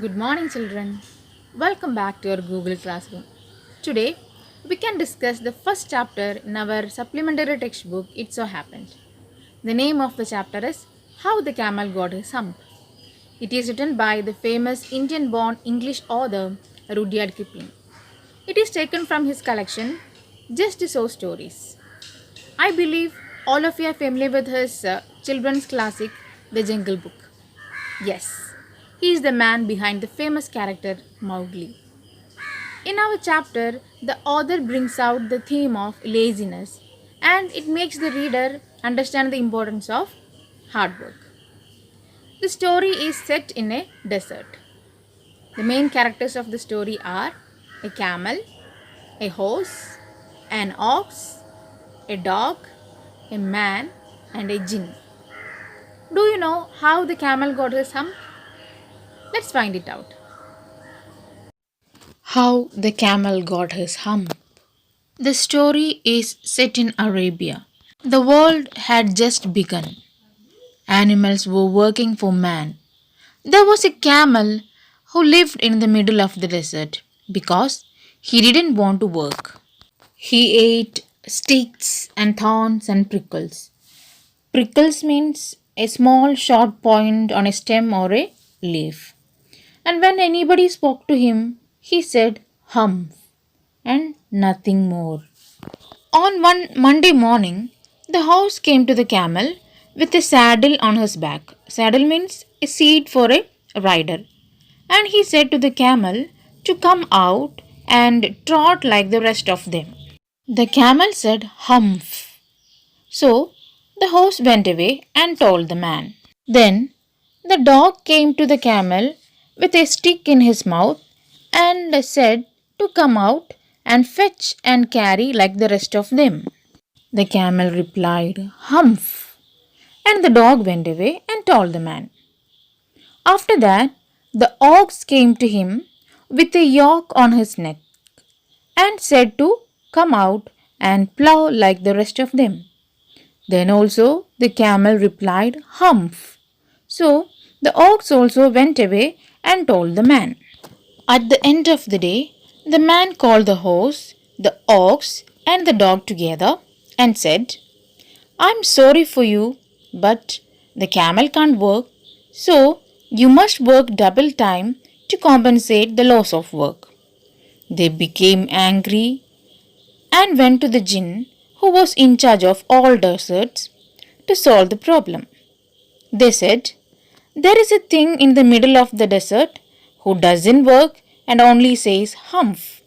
Good morning, children. Welcome back to our Google Classroom. Today, we can discuss the first chapter in our supplementary textbook, It So Happened. The name of the chapter is How the Camel Got His Hump. It is written by the famous Indian born English author Rudyard Kipling. It is taken from his collection Just So Stories. I believe all of you are familiar with his children's classic, The Jungle Book. Yes, he is the man behind the famous character Mowgli. In our chapter, the author brings out the theme of laziness and it makes the reader understand the importance of hard work. The story is set in a desert. The main characters of the story are a camel, a horse, an ox, a dog, a man, and a jinn. Do you know how the camel got his hump? Let's find it out. How the camel got his hump. The story is set in Arabia. The world had just begun. Animals were working for man. There was a camel who lived in the middle of the desert because he didn't want to work. He ate sticks and thorns and prickles. Prickles means a small short point on a stem or a leaf. And when anybody spoke to him, he said humph and nothing more. On one Monday morning, the horse came to the camel with a saddle on his back. Saddle means a seat for a rider. And he said to the camel to come out and trot like the rest of them. The camel said humph. So the horse went away and told the man. Then the dog came to the camel with a stick in his mouth and said to come out and fetch and carry like the rest of them. The camel replied, humph, and the dog went away and told the man. After that, the ox came to him with a yoke on his neck and said to come out and plough like the rest of them. Then also the camel replied, humph. So the ox also went away and told the man. At the end of the day, the man called the horse, the ox, and the dog together and said, I'm sorry for you, but the camel can't work, so you must work double time to compensate the loss of work. They became angry and went to the jinn who was in charge of all deserts to solve the problem. They said, there is a thing in the middle of the desert who doesn't work and only says humph.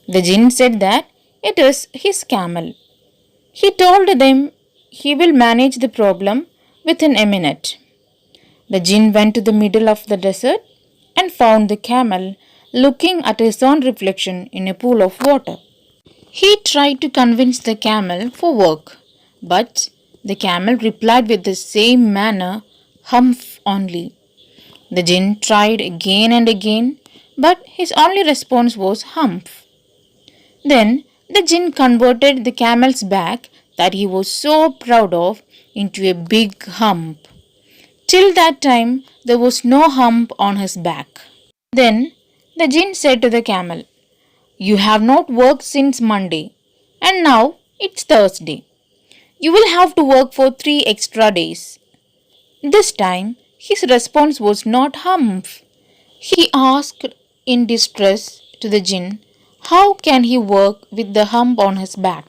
The jinn said that it is his camel. He told them he will manage the problem within a minute. The jinn went to the middle of the desert and found the camel looking at his own reflection in a pool of water. He tried to convince the camel for work, but the camel replied with the same manner, humph only. The jinn tried again and again, but his only response was humph. Then the jinn converted the camel's back that he was so proud of into a big hump. Till that time, there was no hump on his back. Then the jinn said to the camel, you have not worked since Monday, and now it's Thursday. You will have to work for 3 extra days. This time, his response was not humph. He asked in distress to the jinn, how can he work with the hump on his back?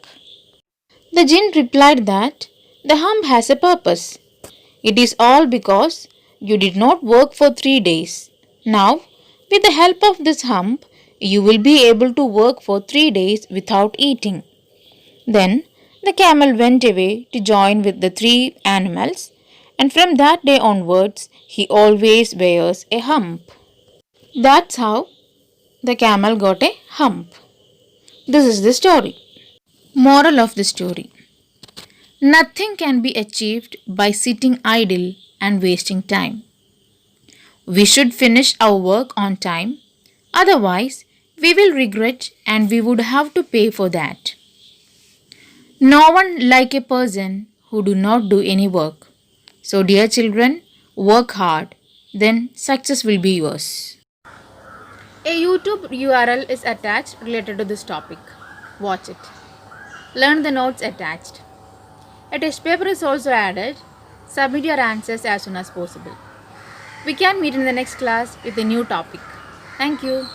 The jinn replied that the hump has a purpose. It is all because you did not work for 3 days. Now, with the help of this hump, you will be able to work for 3 days without eating. Then the camel went away to join with the three animals, and from that day onwards, he always wears a hump. That's how the camel got a hump. This is the story. Moral of the story. Nothing can be achieved by sitting idle and wasting time. We should finish our work on time, otherwise, we will regret and we would have to pay for that. No one like a person who do not do any work. So dear children, work hard then success will be yours. A YouTube URL is attached related to this topic. Watch it. Learn the notes attached. A test paper is also added. Submit your answers as soon as possible. We can meet in the next class with a new topic. Thank you.